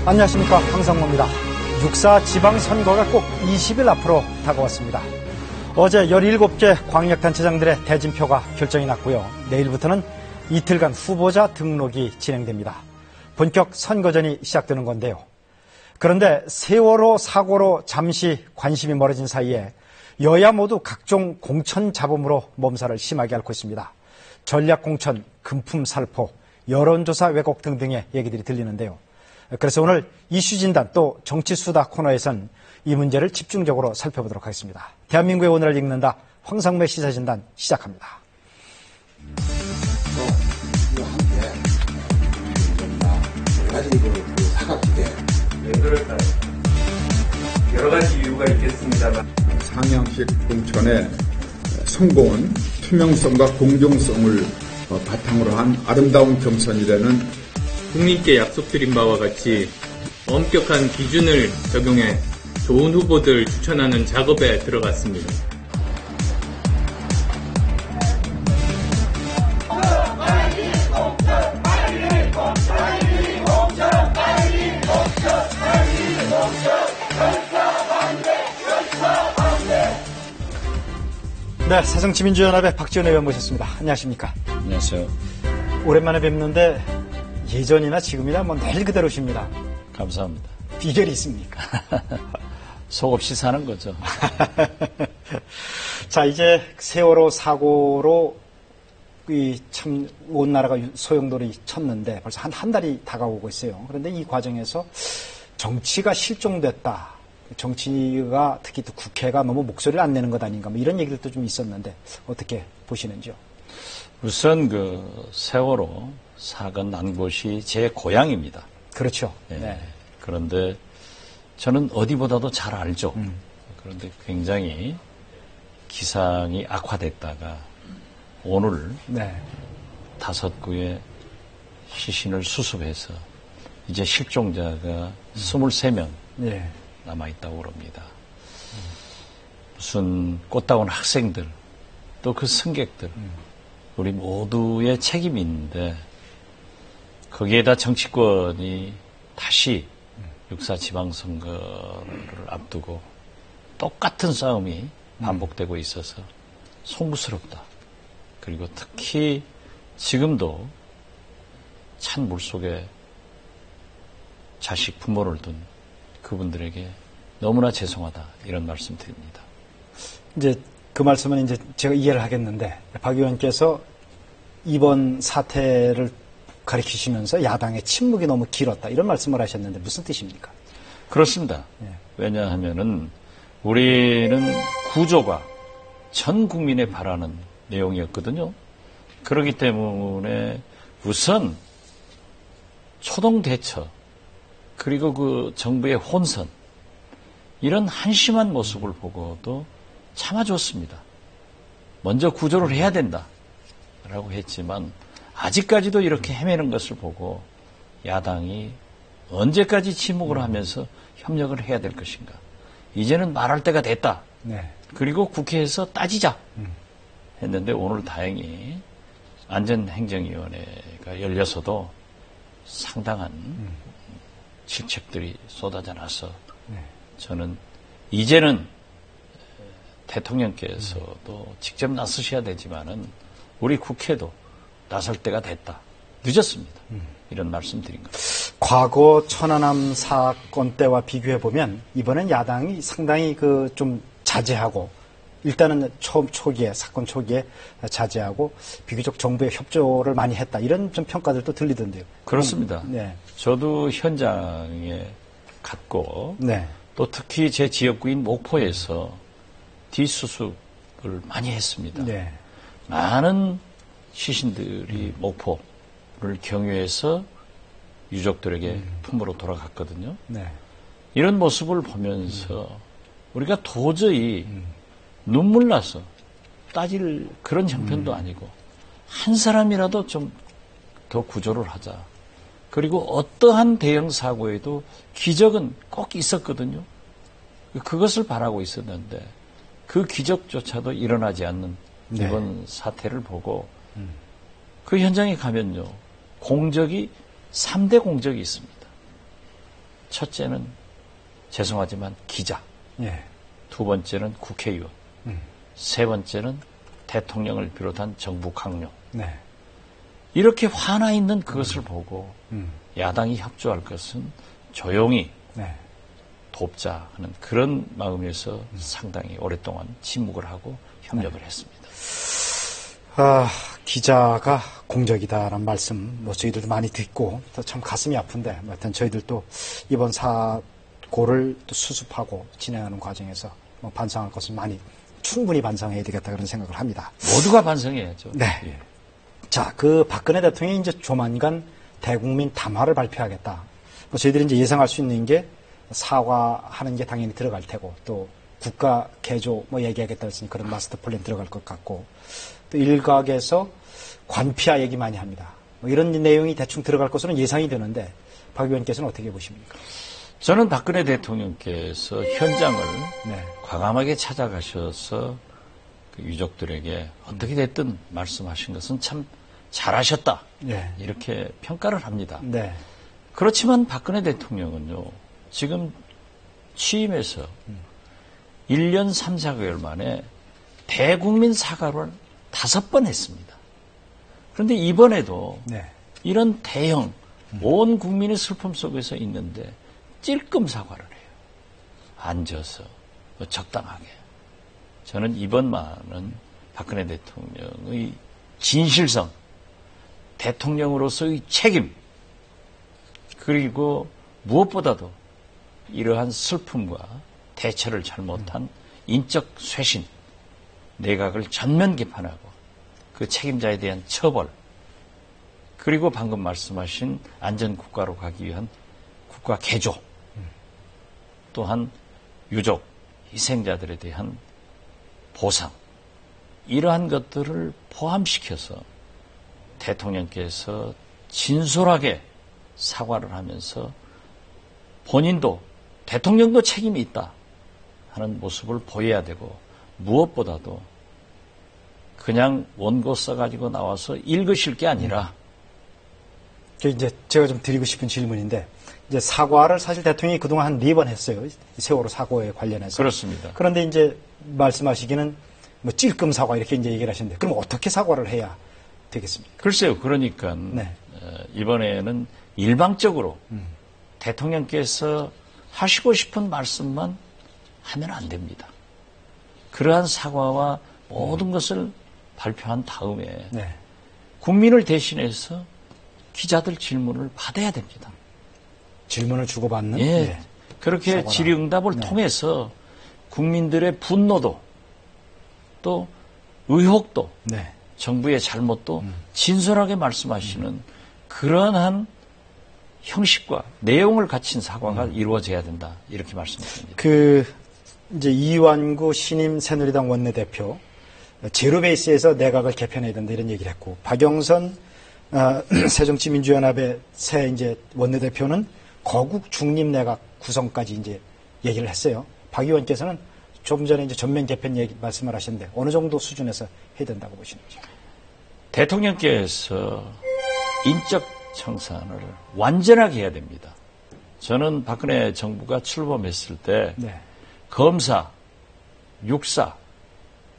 안녕하십니까, 황성모입니다. 6.4 지방선거가 꼭 20일 앞으로 다가왔습니다. 어제 17개 광역단체장들의 대진표가 결정이 났고요. 내일부터는 이틀간 후보자 등록이 진행됩니다. 본격 선거전이 시작되는 건데요. 그런데 세월호 사고로 잠시 관심이 멀어진 사이에 여야 모두 각종 공천 잡음으로 몸살을 심하게 앓고 있습니다. 전략공천, 금품살포, 여론조사 왜곡 등등의 얘기들이 들리는데요. 그래서 오늘 이슈진단 또 정치수다 코너에선 이 문제를 집중적으로 살펴보도록 하겠습니다. 대한민국의 오늘을 읽는다 황상무의 시사진단 시작합니다. 왜 그럴까요? 여러 가지 이유가 있겠습니다만 상향식 공천의 성공은 투명성과 공정성을 바탕으로 한 아름다운 경선이라는 국민께 약속드린 바와 같이 엄격한 기준을 적용해 좋은 후보들 추천하는 작업에 들어갔습니다. 네, 새정치민주연합의 박지원 의원 모셨습니다. 안녕하십니까? 안녕하세요. 오랜만에 뵙는데 예전이나 지금이나 늘 그대로십니다. 감사합니다. 비결이 있습니까? 속 없이 사는 거죠. 자, 이제 세월호 사고로 참 온 나라가 소용돌이 쳤는데 벌써 한 달이 다가오고 있어요. 그런데 이 과정에서 정치가 실종됐다. 정치가 특히 또 국회가 너무 목소리를 안 내는 것 아닌가 뭐 이런 얘기들도 좀 있었는데 어떻게 보시는지요? 우선 세월호 사건 난 곳이 제 고향입니다. 그렇죠. 네. 그런데 저는 어디보다도 잘 알죠. 그런데 굉장히 기상이 악화됐다가 오늘 5구의 시신을 수습해서 이제 실종자가 23명 남아있다고 그럽니다. 무슨 꽃다운 학생들 또 그 승객들 우리 모두의 책임인데 거기에다 정치권이 다시 6.4 지방선거를 앞두고 똑같은 싸움이 반복되고 있어서 송구스럽다. 그리고 특히 지금도 찬 물속에 자식 부모를 둔 그분들에게 너무나 죄송하다 이런 말씀 드립니다. 이제 그 말씀은 이제 제가 이해를 하겠는데 박 의원께서 이번 사태를 가리키시면서 야당의 침묵이 너무 길었다 이런 말씀을 하셨는데 무슨 뜻입니까? 그렇습니다. 왜냐하면은 우리는 구조가 전 국민의 바라는 내용이었거든요. 그렇기 때문에 우선 초동 대처 그리고 그 정부의 혼선 이런 한심한 모습을 보고도 참아줬습니다. 먼저 구조를 해야 된다라고 했지만 아직까지도 이렇게 헤매는 것을 보고 야당이 언제까지 침묵을 하면서 협력을 해야 될 것인가. 이제는 말할 때가 됐다. 그리고 국회에서 따지자 했는데 오늘 다행히 안전행정위원회가 열려서도 상당한 질책들이 쏟아져 나서 저는 이제는 대통령께서도 직접 나서셔야 되지만은 우리 국회도 나설 때가 됐다. 늦었습니다. 이런 말씀 드린 겁니다. 과거 천안함 사건 때와 비교해 보면 이번엔 야당이 상당히 좀 자제하고 일단은 초기에 사건 초기에 자제하고 비교적 정부의 협조를 많이 했다. 이런 좀 평가들도 들리던데요. 그렇습니다. 저도 현장에 갔고 또 특히 제 지역구인 목포에서 뒷수습을 많이 했습니다. 많은 시신들이 목포를 경유해서 유족들에게 품으로 돌아갔거든요. 이런 모습을 보면서 우리가 도저히 눈물 나서 따질 그런 형편도 아니고 한 사람이라도 좀 더 구조를 하자. 그리고 어떠한 대형 사고에도 기적은 꼭 있었거든요. 그것을 바라고 있었는데 그 기적조차도 일어나지 않는 이번 사태를 보고 그 현장에 가면요. 공적이 3대 공적이 있습니다. 첫째는 죄송하지만 기자, 예. 두 번째는 국회의원, 세 번째는 대통령을 비롯한 정부 강요. 네. 이렇게 화나 있는 그것을 보고 야당이 협조할 것은 조용히 네. 돕자 하는 그런 마음에서 상당히 오랫동안 침묵을 하고 협력을 했습니다. 기자가 공적이다라는 말씀, 저희들도 많이 듣고, 또 참 가슴이 아픈데, 하여튼 저희들도 이번 사고를 또 수습하고 진행하는 과정에서 반성할 것을 충분히 반성해야 되겠다 그런 생각을 합니다. 모두가 반성해야죠. 네. 예. 자, 박근혜 대통령이 이제 조만간 대국민 담화를 발표하겠다. 저희들이 이제 예상할 수 있는 게 사과하는 게 당연히 들어갈 테고, 또 국가 개조 얘기하겠다 했으니 그런 마스터 플랜 들어갈 것 같고, 또 일각에서 관피아 얘기 많이 합니다. 이런 내용이 대충 들어갈 것으로는 예상이 되는데 박 의원께서는 어떻게 보십니까? 저는 박근혜 대통령께서 현장을 네. 과감하게 찾아가셔서 그 유족들에게 어떻게 됐든 말씀하신 것은 참 잘하셨다. 네. 이렇게 평가를 합니다. 네. 그렇지만 박근혜 대통령은요, 지금 취임해서 1년 3, 4개월 만에 대국민 사과를 5번 했습니다. 그런데 이번에도 네. 이런 대형 온 국민의 슬픔 속에서 있는데 찔끔 사과를 해요. 앉아서 적당하게. 저는 이번만은 박근혜 대통령의 진실성, 대통령으로서의 책임, 그리고 무엇보다도 이러한 슬픔과 대처를 잘못한 인적 쇄신, 내각을 전면 개판하고 그 책임자에 대한 처벌, 그리고 방금 말씀하신 안전국가로 가기 위한 국가 개조, 또한 유족, 희생자들에 대한 보상, 이러한 것들을 포함시켜서 대통령께서 진솔하게 사과를 하면서 본인도 대통령도 책임이 있다 하는 모습을 보여야 되고, 무엇보다도 그냥 원고 써가지고 나와서 읽으실 게 아니라, 이제 제가 좀 드리고 싶은 질문인데, 이제 사과를 사실 대통령이 그동안 한 4번 했어요. 세월호 사고에 관련해서. 그렇습니다. 그런데 이제 말씀하시기는 찔끔 사과 이렇게 이제 얘기를 하셨는데, 그럼 어떻게 사과를 해야 되겠습니까? 글쎄요. 그러니까 네. 이번에는 일방적으로 대통령께서 하시고 싶은 말씀만 하면 안 됩니다. 그러한 사과와 모든 것을 발표한 다음에 네. 국민을 대신해서 기자들 질문을 받아야 됩니다. 질문을 주고받는? 예. 네. 그렇게 사과나. 질의응답을 네. 통해서 국민들의 분노도 또 의혹도 네. 정부의 잘못도 진솔하게 말씀하시는 그러한 형식과 내용을 갖춘 사과가 이루어져야 된다. 이렇게 말씀드립니다. 이제 이완구 신임 새누리당 원내대표, 제로베이스에서 내각을 개편해야 된다 이런 얘기를 했고, 박영선 새정치민주연합의 새 이제 원내대표는 거국 중립 내각 구성까지 이제 얘기를 했어요. 박 의원께서는 조금 전에 이제 전면 개편 얘기 말씀을 하셨는데 어느 정도 수준에서 해야 된다고 보시는지. 대통령께서 인적 청산을 완전하게 해야 됩니다. 저는 박근혜 정부가 출범했을 때 네. 검사, 육사,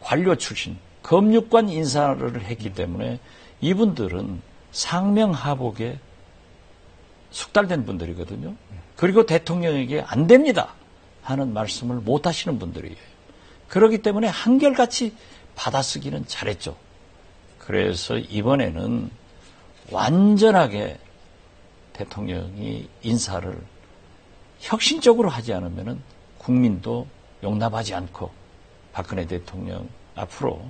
관료 출신, 검육관 인사를 했기 때문에 이분들은 상명하복에 숙달된 분들이거든요. 그리고 대통령에게 안 됩니다 하는 말씀을 못 하시는 분들이에요. 그렇기 때문에 한결같이 받아쓰기는 잘했죠. 그래서 이번에는 완전하게 대통령이 인사를 혁신적으로 하지 않으면 국민도 용납하지 않고 박근혜 대통령 앞으로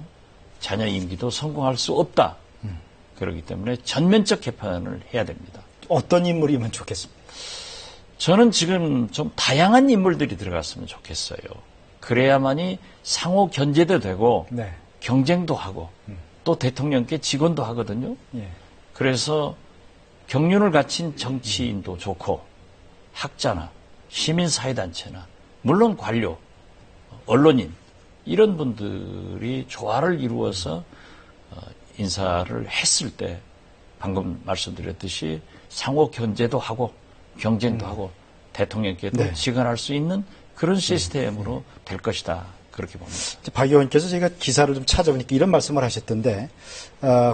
자녀 임기도 성공할 수 없다. 그렇기 때문에 전면적 개편을 해야 됩니다. 어떤 인물이면 좋겠습니까? 저는 지금 좀 다양한 인물들이 들어갔으면 좋겠어요. 그래야만이 상호 견제도 되고 네. 경쟁도 하고 또 대통령께 직원도 하거든요. 예. 그래서 경륜을 갖춘 정치인도 좋고 학자나 시민사회단체나 물론 관료, 언론인 이런 분들이 조화를 이루어서 인사를 했을 때 방금 말씀드렸듯이 상호 견제도 하고 경쟁도 하고 대통령께도 네. 직언할 수 있는 그런 시스템으로 될 것이다. 그렇게 봅니다. 박 의원께서 제가 기사를 좀 찾아보니까 이런 말씀을 하셨던데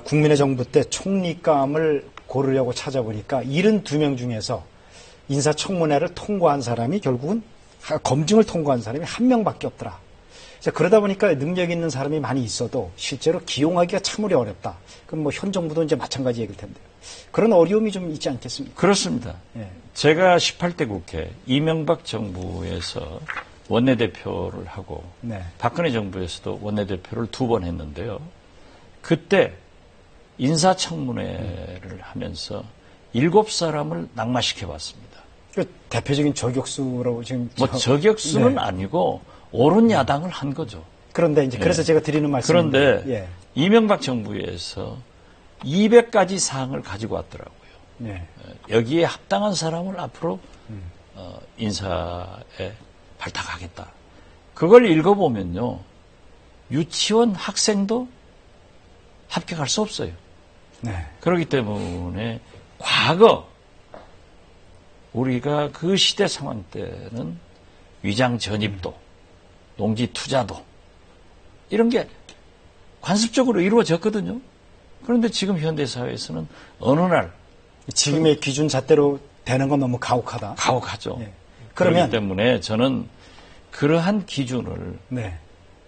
국민의 정부 때 총리감을 고르려고 찾아보니까 72명 중에서 인사청문회를 통과한 사람이 결국은 검증을 통과한 사람이 한 명밖에 없더라. 그러다 보니까 능력 있는 사람이 많이 있어도 실제로 기용하기가 참으로 어렵다. 그럼 뭐 현 정부도 이제 마찬가지 얘기일 텐데 그런 어려움이 좀 있지 않겠습니까? 그렇습니다. 예. 제가 18대 국회 이명박 정부에서 원내대표를 하고 네. 박근혜 정부에서도 원내대표를 2번 했는데요. 그때 인사청문회를 하면서 7사람을 낙마시켜봤습니다. 그 대표적인 저격수라고 지금 뭐 저격수는 네. 아니고 옳은 야당을 한 거죠. 그런데 이제 그래서 제가 드리는 말씀인데 그런데 예. 이명박 정부에서 200가지 사항을 가지고 왔더라고요. 예. 여기에 합당한 사람을 앞으로 인사에 발탁하겠다. 그걸 읽어보면요. 유치원 학생도 합격할 수 없어요. 네. 그렇기 때문에 과거 우리가 그 시대 상황 때는 위장 전입도, 농지 투자도 이런 게 관습적으로 이루어졌거든요. 그런데 지금 현대 사회에서는 어느 날 지금의 기준 잣대로 되는 건 너무 가혹하다. 가혹하죠. 예. 그렇기 그러면 때문에 저는 그러한 기준을 네.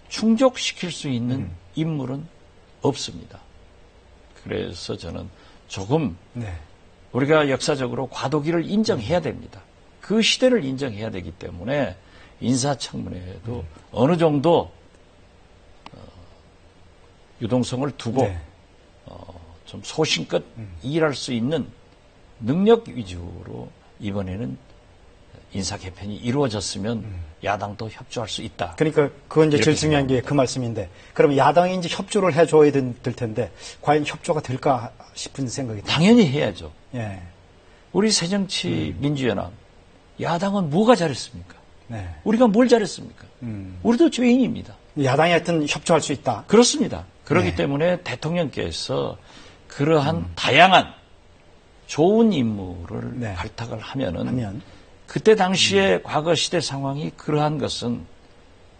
충족시킬 수 있는 인물은 없습니다. 그래서 저는 조금 네. 우리가 역사적으로 과도기를 인정해야 됩니다. 그 시대를 인정해야 되기 때문에 인사청문회에도 어느 정도 유동성을 두고 네. 좀 소신껏 일할 수 있는 능력 위주로 이번에는 인사 개편이 이루어졌으면 야당도 협조할 수 있다. 그러니까 그건 이제 제일 이렇게 중요한 게 그 말씀인데 그러면 야당이 이제 협조를 해줘야 될 텐데 과연 협조가 될까 싶은 생각이 듭니다. 당연히 해야죠. 예. 우리 새정치민주연합 야당은 뭐가 잘했습니까? 네. 우리가 뭘 잘했습니까? 우리도 죄인입니다. 야당이 하여튼 협조할 수 있다. 그렇습니다. 그렇기 네. 때문에 대통령께서 그러한 다양한 좋은 인물을 네. 발탁을 하면은 하면 그때 당시에 과거 시대 상황이 그러한 것은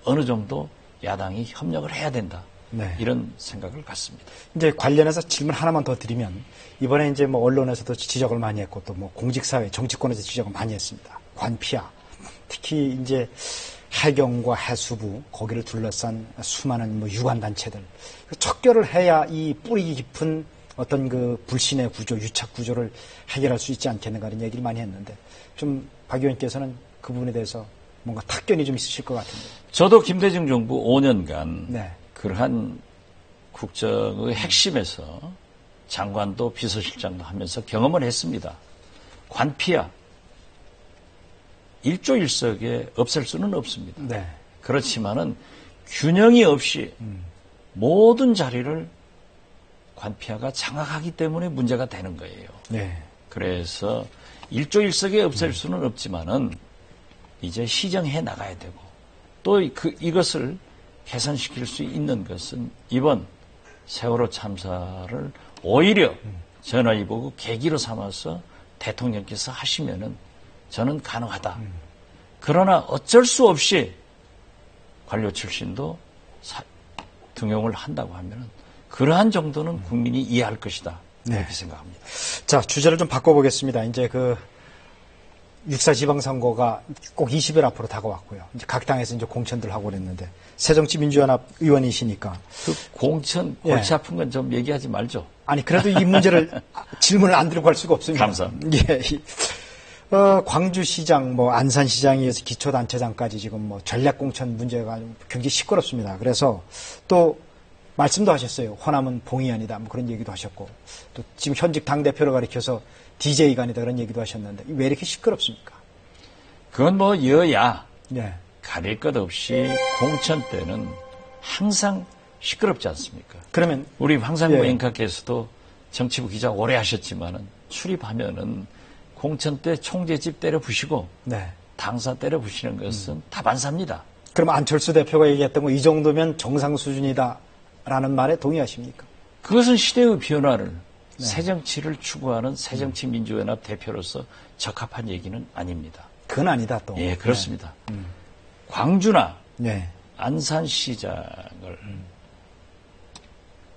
어느 정도 야당이 협력을 해야 된다. 네. 이런 생각을 갖습니다. 이제 관련해서 질문 하나만 더 드리면 이번에 이제 뭐 언론에서도 지적을 많이 했고 또 뭐 공직사회 정치권에서 지적을 많이 했습니다. 관피아 특히 이제 해경과 해수부 거기를 둘러싼 수많은 뭐 유관 단체들 척결을 해야 이 뿌리 깊은 어떤 그 불신의 구조, 유착 구조를 해결할 수 있지 않겠는가 이런 얘기를 많이 했는데 좀 박 의원께서는 그 부분에 대해서 뭔가 탁견이 좀 있으실 것 같은데. 저도 김대중 정부 5년간 네. 그러한 국정의 핵심에서 장관도 비서실장도 하면서 경험을 했습니다. 관피아 일조일석에 없앨 수는 없습니다. 네. 그렇지만은 균형이 없이 모든 자리를 관피아가 장악하기 때문에 문제가 되는 거예요. 네. 그래서 일조일석에 없앨 수는 없지만은 이제 시정해 나가야 되고 또 이것을 개선시킬 수 있는 것은 이번 세월호 참사를 오히려 전화위복의 계기로 삼아서 대통령께서 하시면은 저는 가능하다. 그러나 어쩔 수 없이 관료 출신도 등용을 한다고 하면은 그러한 정도는 국민이 이해할 것이다. 이렇게 생각합니다. 자, 주제를 좀 바꿔보겠습니다. 이제 그 6.4 지방선거가 꼭 20일 앞으로 다가왔고요. 이제 각 당에서 이제 공천들 하고 그랬는데 새정치민주연합 의원이시니까 그 공천 골치 아픈 건 좀 얘기하지 말죠. 아니 그래도 이 문제를 질문을 안 드리고 갈 수가 없습니다. 감사합니다. 예. 광주시장, 뭐 안산시장에 이어서 기초단체장까지 지금 뭐 전략공천 문제가 굉장히 시끄럽습니다. 그래서 또 말씀도 하셨어요. 호남은 봉이 아니다. 뭐 그런 얘기도 하셨고 또 지금 현직 당대표를 가리켜서 DJ가 아니다 그런 얘기도 하셨는데 왜 이렇게 시끄럽습니까? 그건 뭐 여야 네. 가릴 것 없이 공천 때는 항상 시끄럽지 않습니까? 그러면 우리 황상무 예. 앵커께서도 정치부 기자 오래 하셨지만은 출입하면은 공천 때 총재집 때려 부시고 네. 당사 때려 부시는 것은 다반사입니다. 그럼 안철수 대표가 얘기했던 거 이 정도면 정상 수준이다라는 말에 동의하십니까? 그것은 시대의 변화를 새정치를 추구하는 새정치민주연합 대표로서 적합한 얘기는 아닙니다. 그건 아니다 또. 예, 그렇습니다. 광주나 네. 안산시장을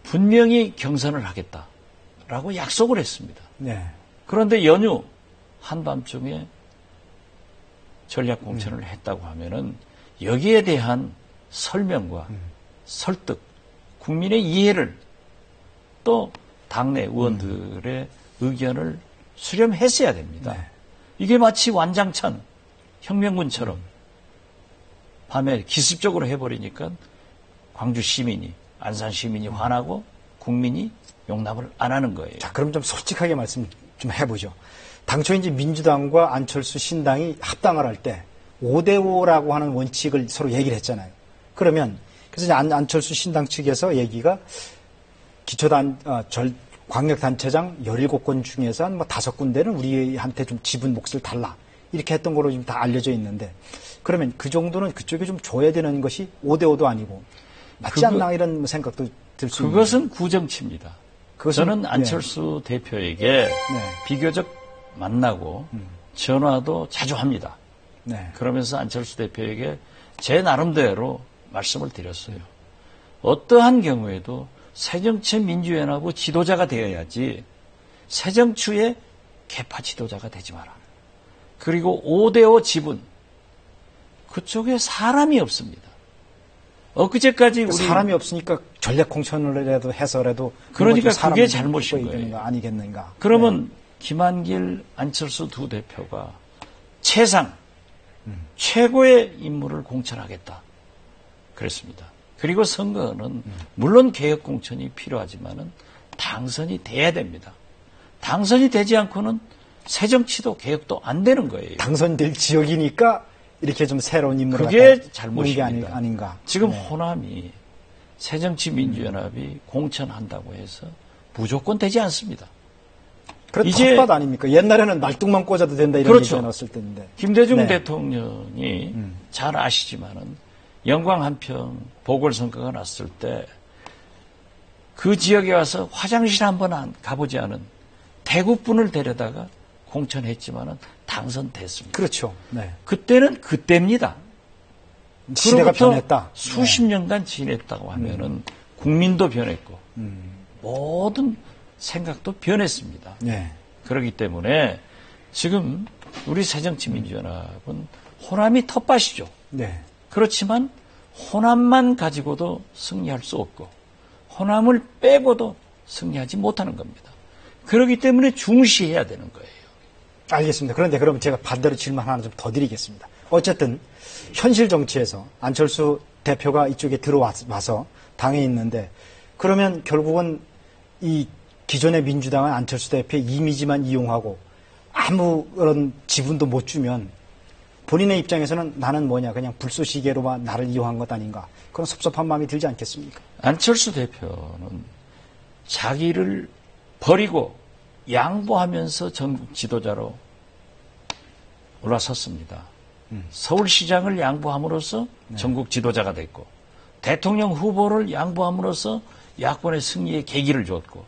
분명히 경선을 하겠다라고 약속을 했습니다. 네. 그런데 연휴 한밤중에 전략 공천을 했다고 하면은 여기에 대한 설명과 설득, 국민의 이해를 또 당내 의원들의 의견을 수렴했어야 됩니다. 네. 이게 마치 완장찬 혁명군처럼 밤에 기습적으로 해버리니까 광주 시민이, 안산 시민이 화나고 국민이 용납을 안 하는 거예요. 자, 그럼 좀 솔직하게 말씀 좀 해보죠. 당초 이제 민주당과 안철수 신당이 합당을 할 때 5대5라고 하는 원칙을 서로 얘기를 했잖아요. 그러면 그래서 이제 안철수 신당 측에서 얘기가 광역단체장 17건 중에서 한 5군데는 우리한테 좀 지분 몫을 달라. 이렇게 했던 거로 지금 다 알려져 있는데 그러면 그 정도는 그쪽에 좀 줘야 되는 것이 5대5도 아니고 맞지 않나 이런 생각도 들 수 있는. 그것은 구정치입니다. 저는 안철수 대표에게 비교적 만나고 전화도 자주 합니다. 네. 그러면서 안철수 대표에게 제 나름대로 말씀을 드렸어요. 어떠한 경우에도 새정치민주연합의 지도자가 되어야지 새정치의 개파 지도자가 되지 마라. 그리고 5대5 지분 그쪽에 사람이 없습니다. 엊그제까지 우리 사람이 없으니까 전략 공천을 해서라도 그러니까 그게 잘못인 거예요. 아니겠는가? 그러면 김한길, 안철수 두 대표가 최상 최고의 인물을 공천하겠다. 그랬습니다. 그리고 선거는 물론 개혁 공천이 필요하지만은 당선이 돼야 됩니다. 당선이 되지 않고는 새정치도 개혁도 안 되는 거예요. 당선될 지역이니까 이렇게 좀 새로운 인물을 그게 잘못입니다. 아닌가. 지금 호남이 새정치민주연합이 공천한다고 해서 무조건 되지 않습니다. 그래 이제 텃밭 아닙니까? 옛날에는 말뚝만 꽂아도 된다 이런 그렇죠. 얘기가 나왔을 때인데. 김대중 대통령이 잘 아시지만은 영광 한평 보궐선거가 났을 때 그 지역에 와서 화장실 한번 가보지 않은 대구분을 데려다가 공천했지만은 당선됐습니다. 그렇죠. 네. 그때는 그때입니다. 시대가 변했다. 수십 년간 지냈다고 하면은 국민도 변했고 모든 생각도 변했습니다. 네. 그렇기 때문에 지금 우리 새정치민주연합은 호남이 텃밭이죠. 네. 그렇지만 호남만 가지고도 승리할 수 없고 호남을 빼고도 승리하지 못하는 겁니다. 그렇기 때문에 중시해야 되는 거예요. 알겠습니다. 그런데 그러면 제가 반대로 질문 하나 좀 더 드리겠습니다. 어쨌든 현실 정치에서 안철수 대표가 이쪽에 들어와서 당에 있는데 그러면 결국은 이 기존의 민주당은 안철수 대표의 이미지만 이용하고 아무런 지분도 못 주면 본인의 입장에서는 나는 뭐냐 그냥 불쏘시개로만 나를 이용한 것 아닌가 그런 섭섭한 마음이 들지 않겠습니까? 안철수 대표는 자기를 버리고 양보하면서 전국 지도자로 올라섰습니다. 서울시장을 양보함으로써 전국 지도자가 됐고 대통령 후보를 양보함으로써 야권의 승리의 계기를 줬고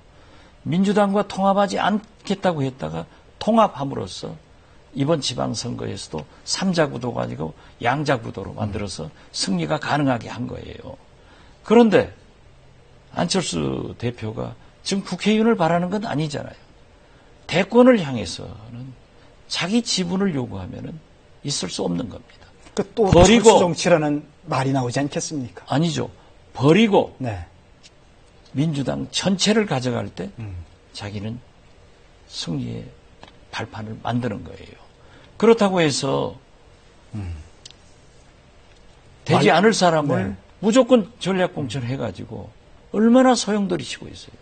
민주당과 통합하지 않겠다고 했다가 통합함으로써 이번 지방선거에서도 3자 구도가 아니고 양자 구도로 만들어서 승리가 가능하게 한 거예요. 그런데 안철수 대표가 지금 국회의원을 바라는 건 아니잖아요. 대권을 향해서는 자기 지분을 요구하면은 있을 수 없는 겁니다. 또 버리고 정치라는 말이 나오지 않겠습니까? 아니죠. 버리고 네. 민주당 전체를 가져갈 때 자기는 승리의 발판을 만드는 거예요. 그렇다고 해서 되지 않을 사람을 무조건 전략공천해가지고 얼마나 소용돌이치고 있어요.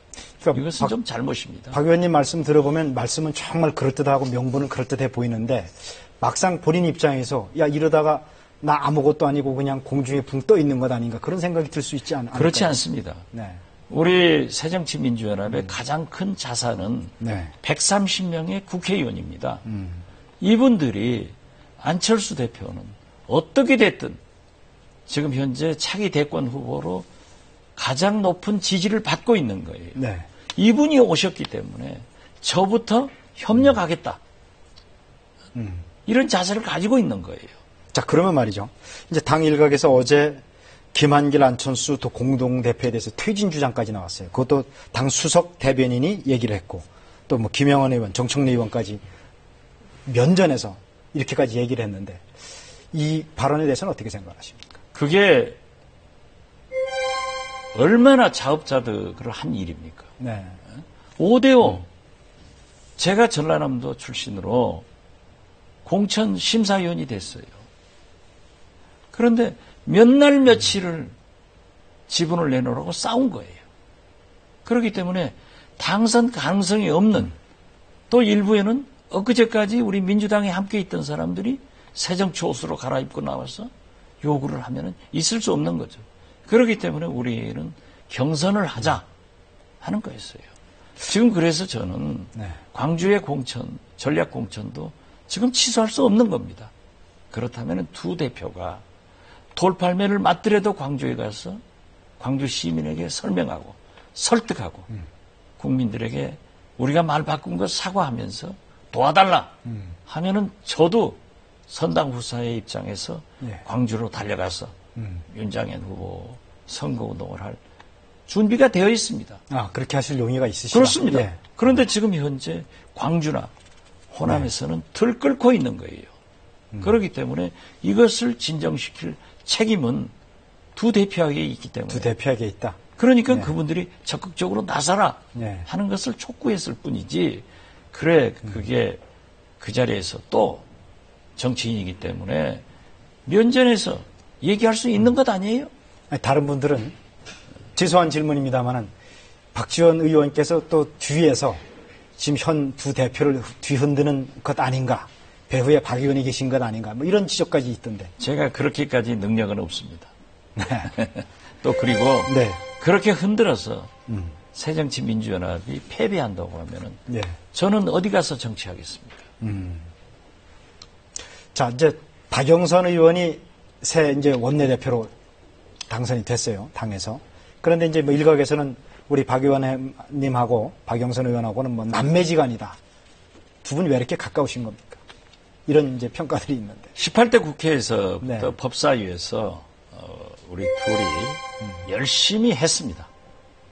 그러니까 이것은 좀 잘못입니다. 박 의원님 말씀 들어보면 말씀은 정말 그럴듯하고 명분은 그럴듯해 보이는데 막상 본인 입장에서 야 이러다가 나 아무것도 아니고 그냥 공중에 붕 떠 있는 것 아닌가 그런 생각이 들 수 있지 않을까요? 그렇지 않습니다. 네. 우리 새정치민주연합의 가장 큰 자산은 네. 130명의 국회의원입니다. 이분들이 안철수 대표는 어떻게 됐든 지금 현재 차기 대권 후보로 가장 높은 지지를 받고 있는 거예요. 네. 이분이 오셨기 때문에 저부터 협력하겠다. 이런 자세를 가지고 있는 거예요. 자, 그러면 말이죠. 이제 당 일각에서 어제 김한길, 안철수 또 공동대표에 대해서 퇴진 주장까지 나왔어요. 그것도 당 수석 대변인이 얘기를 했고 또 뭐 김영환 의원, 정청래 의원까지 면전에서 이렇게까지 얘기를 했는데 이 발언에 대해서는 어떻게 생각하십니까? 그게 얼마나 자업자득을 한 일입니까? 네. 5대5 제가 전라남도 출신으로 공천 심사위원이 됐어요. 그런데 몇 날 며칠을 지분을 내놓으라고 싸운 거예요. 그렇기 때문에 당선 가능성이 없는 또 일부에는 엊그제까지 우리 민주당에 함께 있던 사람들이 새정치 옷으로 갈아입고 나와서 요구를 하면은 있을 수 없는 거죠. 그렇기 때문에 우리는 경선을 하자 하는 거였어요. 지금 그래서 저는 네. 광주의 공천, 전략 공천도 지금 취소할 수 없는 겁니다. 그렇다면 두 대표가 돌팔매를 맞더라도 광주에 가서 광주 시민에게 설명하고 설득하고 국민들에게 우리가 말 바꾼 거 사과하면서 도와달라 하면은 저도 선당 후사의 입장에서 예. 광주로 달려가서 윤장현 후보 선거운동을 할 준비가 되어 있습니다. 아, 그렇게 하실 용의가 있으시다. 그렇습니다. 예. 그런데 지금 현재 광주나 호남에서는 들 끓고 있는 거예요. 그렇기 때문에 이것을 진정시킬 책임은 두 대표에게 있기 때문에. 두 대표에게 있다. 그러니까 네. 그분들이 적극적으로 나서라 네. 하는 것을 촉구했을 뿐이지. 그래 그게 그 자리에서 또 정치인이기 때문에 면전에서 얘기할 수 있는 것 아니에요? 아니, 다른 분들은 죄송한 질문입니다만은 박지원 의원께서 또 뒤에서 지금 현 두 대표를 뒤흔드는 것 아닌가, 배후에 박 의원이 계신 것 아닌가, 뭐 이런 지적까지 있던데. 제가 그렇게까지 능력은 없습니다. 또 그리고 네. 그렇게 흔들어서 새정치민주연합이 패배한다고 하면은 네. 저는 어디 가서 정치하겠습니까? 자, 이제 박영선 의원이 새 이제 원내대표로 당선이 됐어요, 당에서. 그런데 이제 뭐 일각에서는 우리 박 의원님하고 박영선 의원하고는 뭐 남매지간이다. 두 분이 왜 이렇게 가까우신 겁니까? 이런 이제 평가들이 있는데. 18대 국회에서 네. 또 법사위에서 우리 둘이 열심히 했습니다.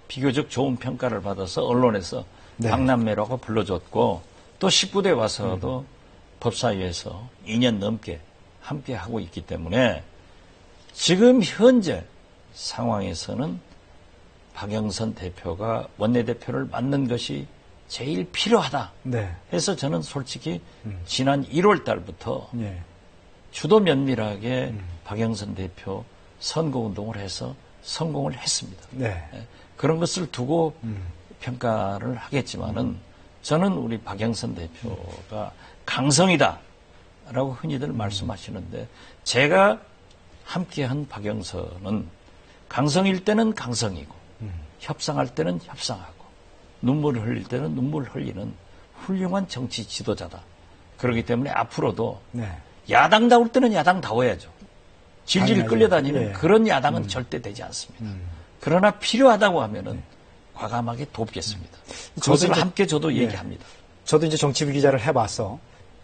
비교적 좋은 평가를 받아서 언론에서 네. 박남매라고 불러줬고 또 19대 와서도 법사위에서 2년 넘게 함께 하고 있기 때문에 지금 현재 상황에서는 박영선 대표가 원내대표를 맡는 것이 제일 필요하다 네. 해서 저는 솔직히 지난 1월 달부터 예. 주도 면밀하게 박영선 대표 선거운동을 해서 성공을 했습니다. 네. 그런 것을 두고 평가를 하겠지만은 저는 우리 박영선 대표가 강성이다라고 흔히들 말씀하시는데 제가 함께한 박영선은 강성일 때는 강성이고 협상할 때는 협상하고 눈물을 흘릴 때는 눈물을 흘리는 훌륭한 정치 지도자다. 그렇기 때문에 앞으로도 네. 야당다울 때는 야당다워야죠. 질질 당연하죠. 끌려다니는 예. 그런 야당은 절대 되지 않습니다. 그러나 필요하다고 하면은 과감하게 돕겠습니다. 그것을 이제- 함께 저도 예. 얘기합니다. 저도 이제 정치부 기자를 해봐서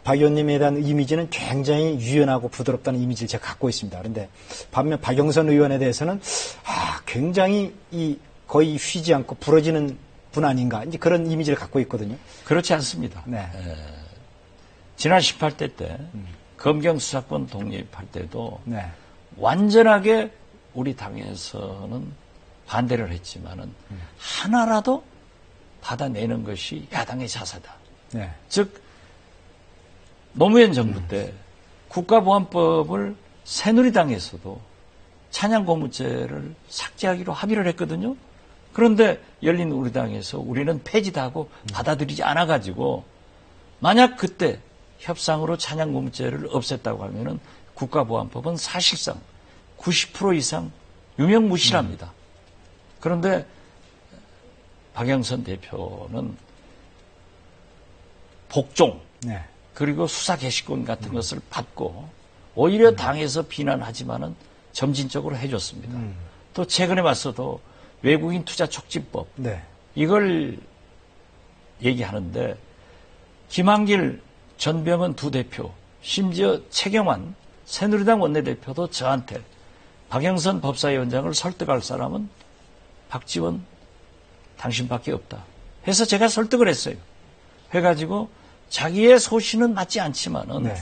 박 의원님에 대한 이미지는 굉장히 유연하고 부드럽다는 이미지를 제가 갖고 있습니다. 그런데 반면 박영선 의원에 대해서는 굉장히 거의 휘지 않고 부러지는 분 아닌가, 이제 그런 이미지를 갖고 있거든요. 그렇지 않습니다. 네. 지난 18대 때 검경 수사권 독립할 때도 네. 완전하게 우리 당에서는 반대를 했지만은 하나라도 받아내는 것이 야당의 자세다. 네. 즉 노무현 정부 때 국가보안법을 새누리당에서도 찬양고무죄를 삭제하기로 합의를 했거든요. 그런데 열린 우리당에서 우리는 폐지다 하고 받아들이지 않아가지고 만약 그때 협상으로 찬양고무죄를 없앴다고 하면은 국가보안법은 사실상 90% 이상 유명무실합니다. 그런데 박영선 대표는 복종 네. 그리고 수사 개시권 같은 것을 받고 오히려 당에서 비난하지만은 점진적으로 해줬습니다. 또 최근에 와서도 외국인 투자 촉진법 네. 이걸 얘기하는데 김한길 전병헌 두 대표 심지어 최경환 새누리당 원내대표도 저한테 박영선 법사위원장을 설득할 사람은 박지원 당신밖에 없다 해서 제가 설득을 했어요. 해가지고 자기의 소신은 맞지 않지만은 네.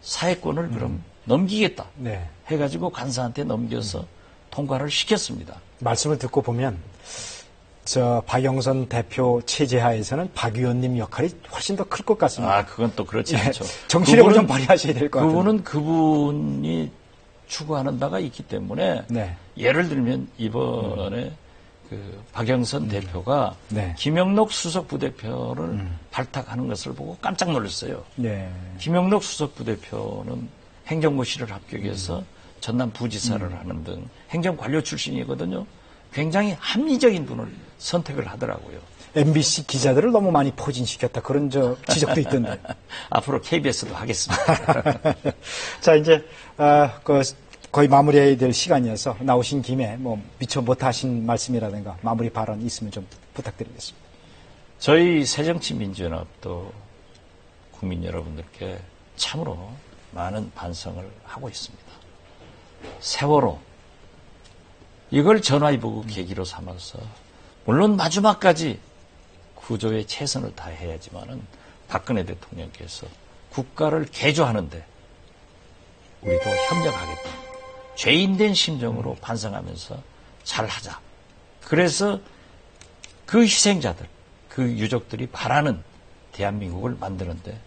사회권을 그럼 넘기겠다 네. 해가지고 간사한테 넘겨서 통과를 시켰습니다. 말씀을 듣고 보면 저 박영선 대표 체제하에서는 박 의원님 역할이 훨씬 더 클 것 같습니다. 아, 그건 또 그렇지 예, 않죠. 정치력을 좀 발휘하셔야 될 것 같아요. 그분은 그분이 추구하는 바가 있기 때문에 네. 예를 들면 이번에 그 박영선 대표가 네. 김영록 수석 부대표를 발탁하는 것을 보고 깜짝 놀랐어요. 네. 김영록 수석 부대표는 행정고시를 합격해서 전남 부지사를 하는 등 행정관료 출신이거든요. 굉장히 합리적인 분을 선택을 하더라고요. MBC 기자들을 너무 많이 포진시켰다. 그런 지적도 있던데. 앞으로 KBS도 하겠습니다. 자, 이제, 거의 마무리해야 될 시간이어서 나오신 김에 뭐 미처 못하신 말씀이라든가 마무리 발언 있으면 좀 부탁드리겠습니다. 저희 새정치민주연합도 국민 여러분들께 참으로 많은 반성을 하고 있습니다. 세월호 이걸 전화위복의 계기로 삼아서 물론 마지막까지 구조에 최선을 다해야지만은 박근혜 대통령께서 국가를 개조하는데 우리도 협력하겠다. 죄인된 심정으로 반성하면서 잘하자. 그래서 그 희생자들, 그 유족들이 바라는 대한민국을 만드는데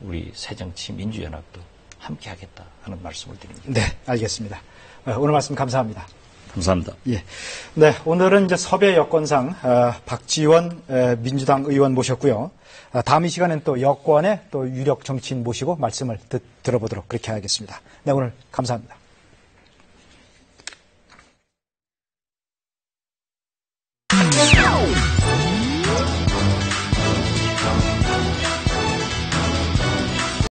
우리 새정치민주연합도 함께하겠다 하는 말씀을 드립니다. 네, 알겠습니다. 오늘 말씀 감사합니다. 감사합니다. 예. 네, 오늘은 이제 섭외 여건상 박지원 민주당 의원 모셨고요. 다음 이 시간엔 또 여권의 또 유력 정치인 모시고 말씀을 들어보도록 그렇게 하겠습니다. 네, 오늘 감사합니다.